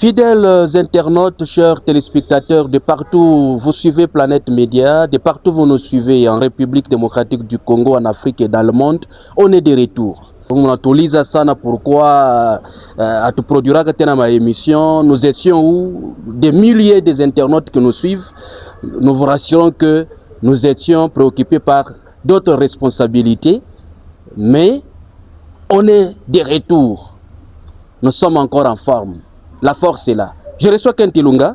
Fidèles internautes, chers téléspectateurs, de partout vous suivez Planète Média, de partout vous nous suivez en République démocratique du Congo, en Afrique et dans le monde, on est de retour. On a sana pourquoi à te produira ma émission, nous étions où des milliers des internautes qui nous suivent, nous vous rassurons que nous étions préoccupés par d'autres responsabilités, mais on est de retour, nous sommes encore en forme. La force est là. Je reçois Kent Ilunga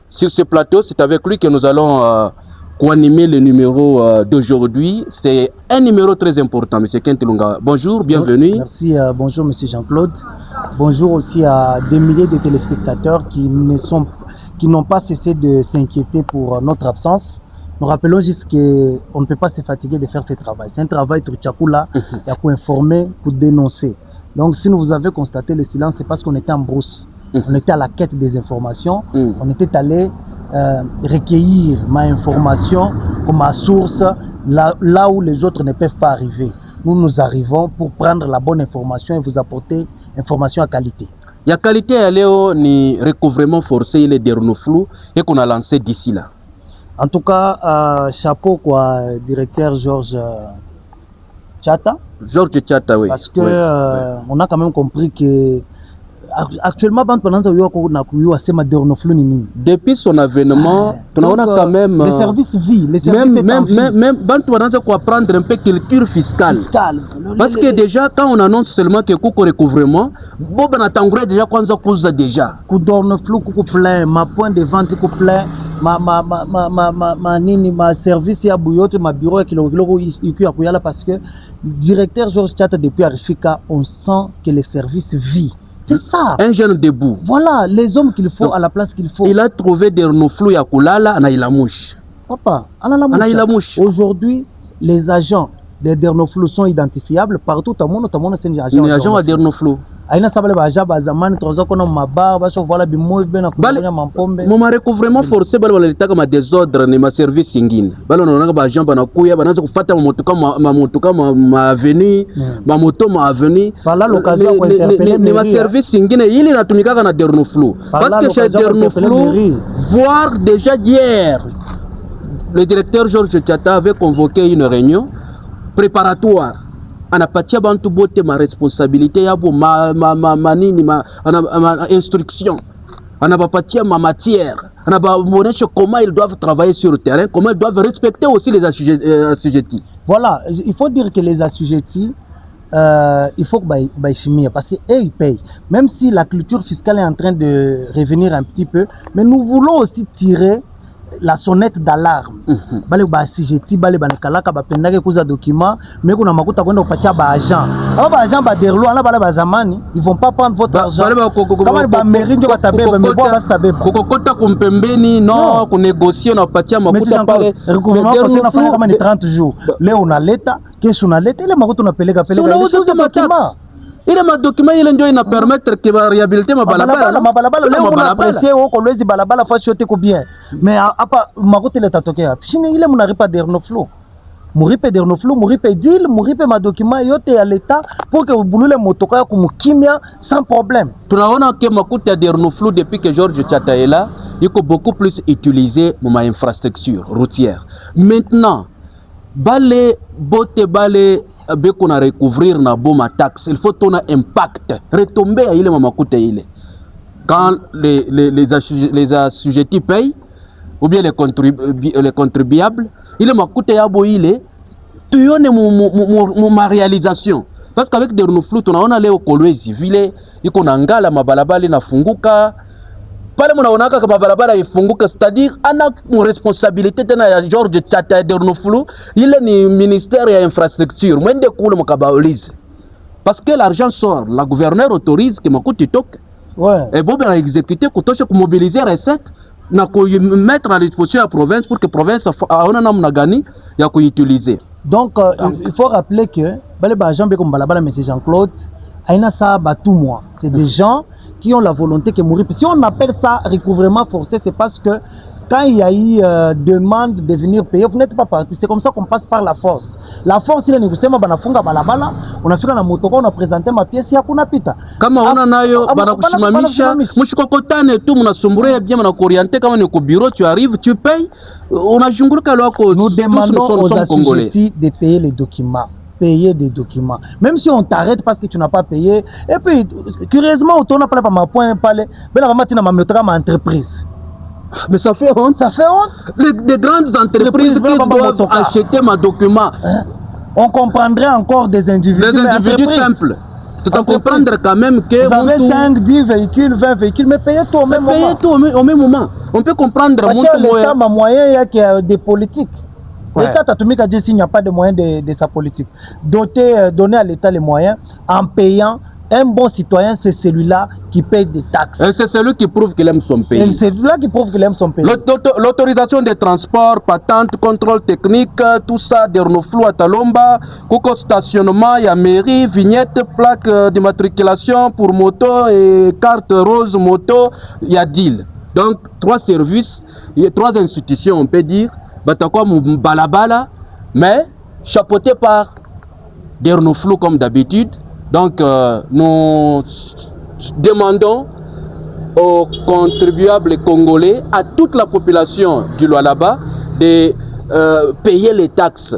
sur ce plateau. C'est avec lui que nous allons co-animer le numéro d'aujourd'hui. C'est un numéro très important, M. Kent Ilunga. Bonjour, bienvenue. Merci, bonjour M. Jean-Claude. Bonjour aussi à des milliers de téléspectateurs qui n'ont pas cessé de s'inquiéter pour notre absence. Nous rappelons juste qu'on ne peut pas se fatiguer de faire ce travail. C'est un travail Tchakula, il y a pour informer, pour dénoncer. Donc si vous avez constaté le silence, c'est parce qu'on était en brousse. On était à la quête des informations, on était allé recueillir ma information comme ma source là où les autres ne peuvent pas arriver. Nous arrivons pour prendre la bonne information et vous apporter information à qualité. Il y a qualité à Léo, ni recouvrement forcé, il est dernier flou et qu'on a lancé d'ici là. En tout cas, chapeau quoi, directeur Georges Tchata. Georges Tchata, oui. Parce que on a quand même compris que actuellement, depuis son avènement, on a quand même les services vie, les services même quoi prendre un peu culture fiscale. Parce que déjà quand on annonce seulement que coucou recouvrement, bon ben attendrait déjà quand ça cause déjà. Coup d'orne flou coucou plein, ma point de vente coucou plein, ma service ya bouillotte, ma bureau qui le parce que directeur Georges Tchata depuis Arifika, on sent que les services vit. C'est ça. Un jeune debout. Voilà, les hommes qu'il faut. Donc, à la place qu'il faut. Il a trouvé des renouvelés à Kulala, Anaïlamouche. Papa, Anaïlamouche. Aujourd'hui, les agents des Dernoflou sont identifiables partout. Tout le monde c'est un agent. Un agent à Dernoflou. Aina sabale ba jaba zamani trozo kono maba ba so voilà bi mo bena ko nya mampombe mo ma recouvrement forcé bale bale litaka ma désordre ni ma service ingine bale on ba agent bana kuya bana zo kufata motoka ma avenue ma moto ma avenue par l'occasion ko interpeller ni ma service ingine ili natumikaka na Dernoflou parce que chez Dernoflou voir déjà hier le directeur Georges Tchata avait convoqué une réunion préparatoire. Anapatia bantu bote ma responsabilité yabo ma instruction anapatia ma matière anabamonesha comment ils doivent travailler sur le terrain, comment ils doivent respecter aussi les assujettis. Voilà, il faut dire que les assujettis il faut que chimie parce que ils payent, même si la culture fiscale est en train de revenir un petit peu, mais nous voulons aussi tirer la sonnette d'alarme. Bale ba CGT bale ba kalaka ba pendake kuza document mais kuna makuta kwenda kupatia ba agent. Aba ba agent ba derlo ana bale ba zamani, ils vont pas prendre votre argent. Kama ba mairie ndio batabeba mais bon basi tabeba. Kokokota kumpembeni non ku négocier na kupatia makuta pale. Recouvrement parce qu'on a kama ni 30 jours. Leo unaleta, kesho unaleta ile makuta unapeleka ile document. Ile madokima ile ndio ina permettre que ba réhabiliter mabalabala leo apprécier woko lwezi balabala fashi yote ko bien mais hapa makuta ile tatokea chini ile mnaripa Dernoflou muripe Dernoflou muripe deal muripe madokima yote ya l'état pour que bulule motoka kumukimia sans problème. Tunaona que makuta ya Dernoflou depuis que Georges Tchata est là, il est beaucoup plus utilisé pour ma infrastructure routière. Maintenant balé bote balé qu'on a recouvrir na boma taxe, il faut ton impact retomber à ile mamakuta ile quand les assujettis payent ou bien les contribuables ile makuta yabo ile tuyone ma réalisation parce qu'avec des renouvelés tunaona leo Kolwezi vile iko na ngala mabalabala inafunguka pale mnaonaka kama barabara ifunguka, c'est-à-dire ana responsabilité tena ya Georges Tchata de Dernoflou, ile ni ministère ya infrastructure mwende kule mkabaulize parce que l'argent sort, la gouverneure autorise que makuti toke et bon ben exécuter kutosha kumobiliser recette na ko mettre à disposition la province pour que province aona namna gani ya kuutiliser. Donc il faut rappeler que bale ba Jean Beko Mbalabala monsieur Jean-Claude aina sa ba tout moi, c'est des gens qui ont la volonté que mourir. Si on appelle ça recouvrement forcé, c'est parce que quand il y a eu demande de venir payer, vous n'êtes pas parti. C'est comme ça qu'on passe par la force. La force, il est négocié, on a fait un moto, on a présenté ma pièce, il y a qu'on a pita. Kama ona nayo banakushimamisha mshikokotane tu mnasumburia bien mnakuorienter kama ni ku bureau tu arrives tu payes unazunguruka lwako. Nous demandons aux assujettis de payer les documents. Payer des documents. Même si on t'arrête parce que tu n'as pas payé. Et puis, curieusement, on n'a pas ma point parler. Mais la maman, tu n'as pas ma entreprise. Mais ça fait honte. Ça fait honte. Les grandes entreprises qui doivent acheter ma document. On comprendrait encore des individus. Des individus simples. Tu dois comprendre quand même que. Vous avez 5, 10 véhicules, 20 véhicules, mais payez tout au même moment. Payez tout au même moment. On peut comprendre. L'État a moyen, il y a des politiques. L'État a dit s'il n'y a pas de moyens de sa politique. Donner à l'État les moyens en payant. Un bon citoyen, c'est celui-là qui paye des taxes. Et c'est celui qui prouve qu'il aime son pays. C'est celui-là qui prouve qu'il aime son pays. L'autorisation des transports, patente, contrôle technique, tout ça, des renouvellements à Talomba, coco stationnement, il y a mairie, vignette, plaque d'immatriculation pour moto et carte rose moto, il y a deal. Donc, 3 services, il y a 3 institutions, on peut dire, Batakwa Balabala, mais chapeauté par des renouvellements comme d'habitude. Donc, nous demandons aux contribuables congolais, à toute la population du Lualaba, de payer les taxes.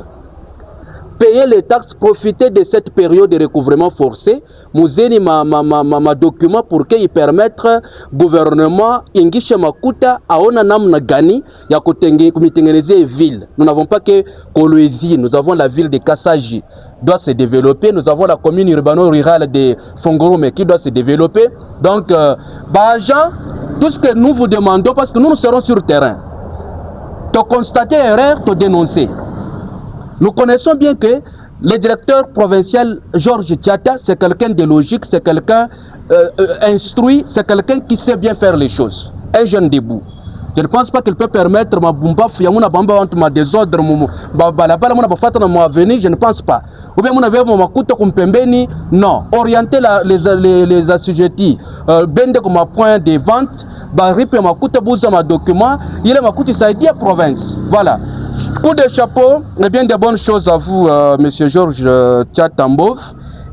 Payer les taxes, profiter de cette période de recouvrement forcé. Muzeni ma document pour qu'il permette au gouvernement ingisha makuta aona namna gani ya kutengeneza ville. Nous n'avons pas que Kolwezi, nous avons la ville de Kassaji doit se développer, nous avons la commune urbano-rurale de Fongorome qui doit se développer. Donc, Jean, tout ce que nous vous demandons, parce que nous serons sur le terrain, de constater erreur, de dénoncer. Nous connaissons bien que le directeur provincial Georges Tchata, c'est quelqu'un de logique, c'est quelqu'un instruit, c'est quelqu'un qui sait bien faire les choses. Un jeune debout. Je ne pense pas qu'il peut permettre ma bumba fiamuna bamba entre ma désordre balabala mona bafata na mo avenir, je ne pense pas. Ou bien mon avait mon makuta kumpembeni, non. Orienter les assujettis bende comme point de vente, ba ripe makuta bouza ma document, il est makuta ça dit à province. Voilà. Coup de chapeau, et bien de bonnes choses à vous, monsieur Georges Tchatambov,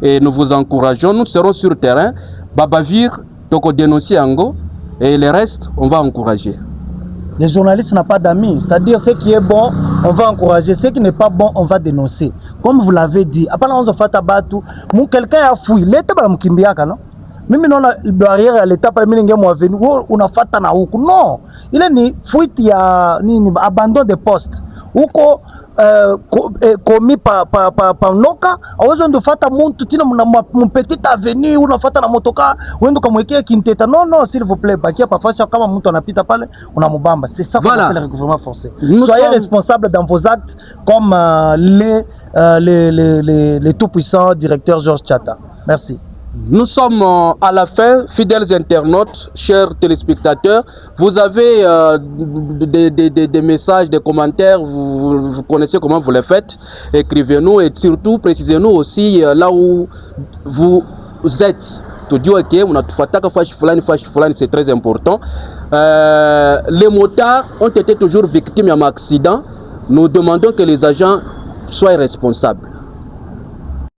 et nous vous encourageons. Nous serons sur le terrain. Babavir, donc dénoncer Ango, et le reste, on va encourager. Les journalistes n'ont pas d'amis, c'est-à-dire ce qui est bon, on va encourager, ce qui n'est pas bon, on va dénoncer. Comme vous l'avez dit, après on a fait tabatu, quelqu'un a fouillé, l'État va me kimbiaka, non? Même non la barrière à l'État par mingi mo venu, on a fait na huku. Non, il est ni fuite, il y a ni abandon de poste. Huko commis par Noka, a besoin de faire mon petit avenue, ou na fata na motoka, ou ndo kamwekea kinteta. Non, non, s'il vous plaît, bakia parfois kama mtu anapita pale, on a mobamba. C'est ça qu'on appelle le recouvrement forcé. Soyez responsables dans vos actes comme les tout-puissants directeurs Georges Tchata. Merci. Nous sommes à la fin, fidèles internautes, chers téléspectateurs. Vous avez des messages, des commentaires, vous connaissez comment vous les faites. Écrivez-nous et surtout précisez-nous aussi là où vous êtes. Tout dire que c'est très important. Les motards ont été toujours victimes d'un accident. Nous demandons que les agents soient responsables.